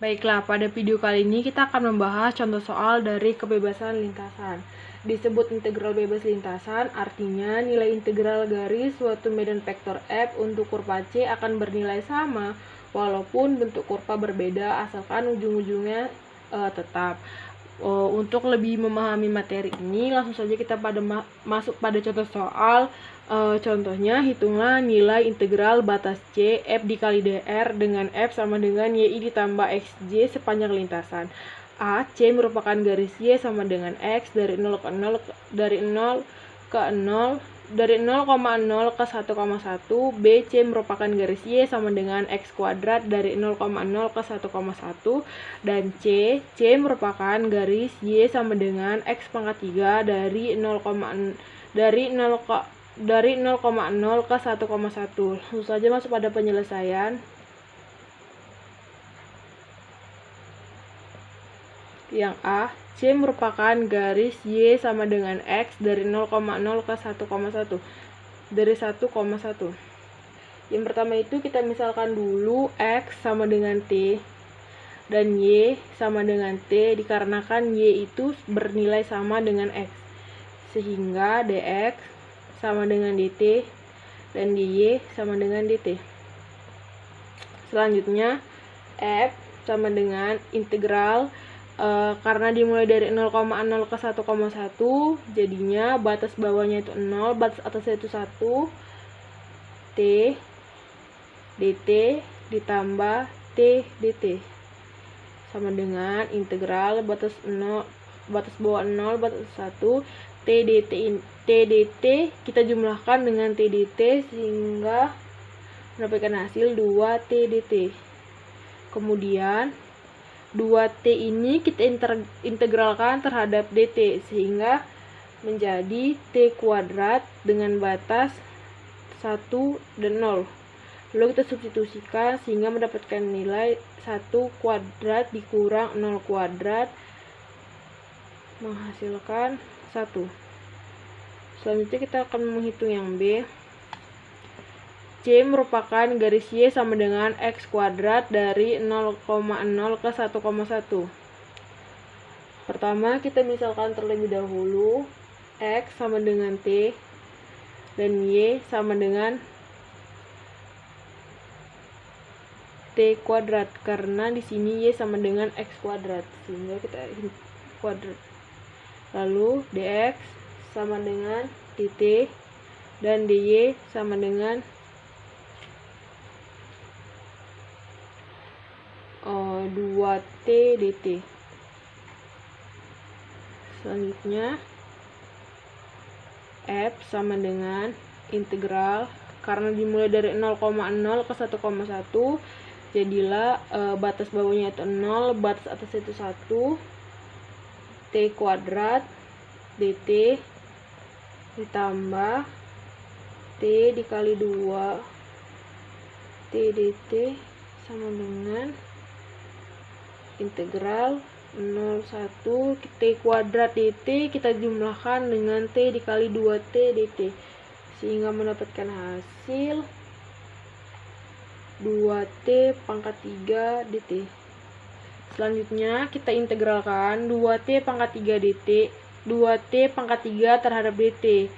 Baiklah, pada video kali ini kita akan membahas contoh soal dari kebebasan lintasan. Disebut integral bebas lintasan, artinya nilai integral garis suatu medan vektor F untuk kurva C akan bernilai sama, walaupun bentuk kurva berbeda asalkan ujung-ujungnya tetap. Untuk lebih memahami materi ini, langsung saja kita masuk pada contoh soal. Contohnya, hitunglah nilai integral batas C F dikali dr dengan F sama dengan YI ditambah XJ sepanjang lintasan. A. C merupakan garis Y sama dengan X dari 0 ke 0 dari 0 ke 0 dari 0,0 ke 1,1. B. C merupakan garis Y sama dengan X kuadrat dari 0,0 ke 1,1. Dan C. C merupakan garis Y sama dengan X pangkat 3 dari 0,0 ke 1,1. Langsung saja masuk pada penyelesaian. Yang A, C merupakan garis Y sama dengan X dari 0,0 ke 1,1. Dari 1,1. Yang pertama itu kita misalkan dulu X sama dengan T dan Y sama dengan T dikarenakan Y itu bernilai sama dengan X. Sehingga dx sama dengan dt dan dy sama dengan dt. Selanjutnya F sama dengan integral karena dimulai dari 0,0 ke 1,1, jadinya batas bawahnya itu 0, batas atasnya itu 1, T dt ditambah T dt sama dengan integral batas bawah 0, batas 1, T dt kita jumlahkan dengan T dt sehingga mendapatkan hasil 2 T dt. Kemudian 2T ini kita integralkan terhadap dt sehingga menjadi T kuadrat dengan batas 1 dan 0. Lalu kita substitusikan sehingga mendapatkan nilai 1 kuadrat dikurang 0 kuadrat menghasilkan 1. Selanjutnya kita akan menghitung yang B. C merupakan garis Y sama dengan X kuadrat dari 0,0 ke 1,1. Pertama kita misalkan terlebih dahulu X sama dengan T dan Y sama dengan T kuadrat karena di sini Y sama dengan X kuadrat sehingga kita kuadrat. Lalu dx sama dengan dt dan dy sama dengan 2t dt. Selanjutnya F sama dengan integral karena dimulai dari 0,0 ke 1,1, jadilah batas bawahnya itu 0, batas atas itu 1, T kuadrat dt ditambah T dikali 2 T dt sama dengan integral 01 T kuadrat dt kita jumlahkan dengan T dikali 2T dt sehingga mendapatkan hasil 2T pangkat 3 dt. Selanjutnya kita integralkan 2T pangkat 3 dt 2T pangkat 3 terhadap dt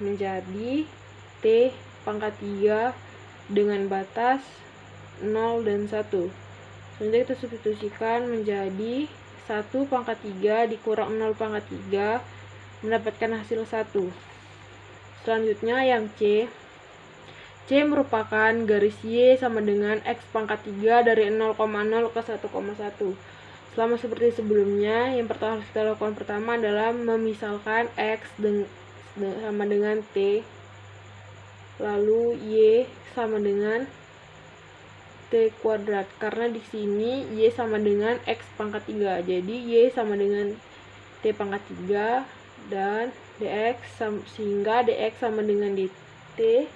menjadi T pangkat 3 dengan batas 0 dan 1. Selanjutnya kita substitusikan menjadi 1 pangkat 3 dikurang 0 pangkat 3 mendapatkan hasil 1. Selanjutnya yang C. C merupakan garis Y sama dengan X pangkat 3 dari 0,0 ke 1,1. Selama seperti sebelumnya, yang pertama harus kita lakukan pertama adalah memisalkan X sama dengan T, lalu Y sama dengan T kuadrat karena di sini Y sama dengan X pangkat 3, jadi Y sama dengan T pangkat 3 dan dx sehingga dx sama dengan dt,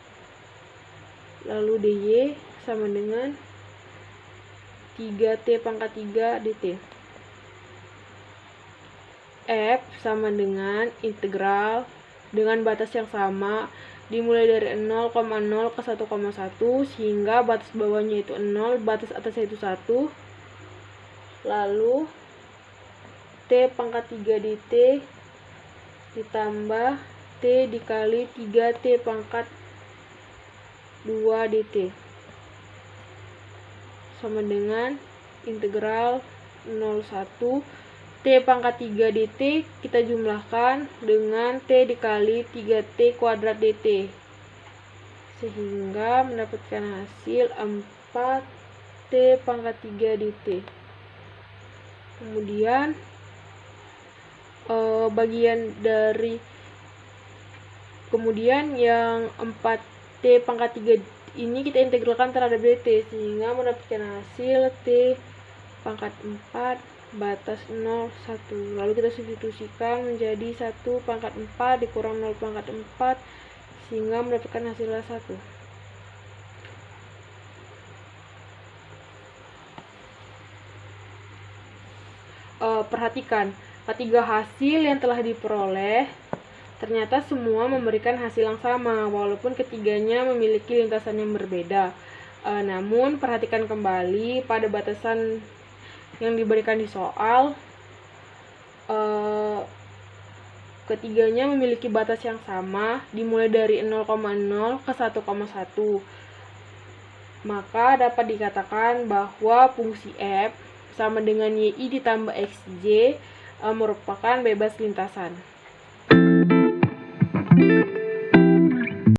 lalu dy sama dengan 3T pangkat 3 dt. F sama dengan integral dengan batas yang sama dimulai dari 0,0 ke 1,1 sehingga batas bawahnya itu 0, batas atasnya itu 1, Lalu T pangkat 3 dt ditambah T dikali 3T pangkat 2 dt sama dengan integral 01 T pangkat 3 dt kita jumlahkan dengan T dikali 3T kuadrat dt sehingga mendapatkan hasil 4T pangkat 3 dt. Kemudian yang 4T pangkat 3 ini kita integralkan terhadap dt sehingga mendapatkan hasil T pangkat 4 batas 0, 1. Lalu kita substitusikan menjadi 1 pangkat 4 dikurang 0 pangkat 4 sehingga mendapatkan hasilnya 1. Perhatikan, ketiga hasil yang telah diperoleh ternyata semua memberikan hasil yang sama, walaupun ketiganya memiliki lintasan yang berbeda. Namun, perhatikan kembali pada batasan yang diberikan di soal, ketiganya memiliki batas yang sama, dimulai dari 0,0 ke 1,1. Maka dapat dikatakan bahwa fungsi f sama dengan y ditambah xj merupakan bebas lintasan.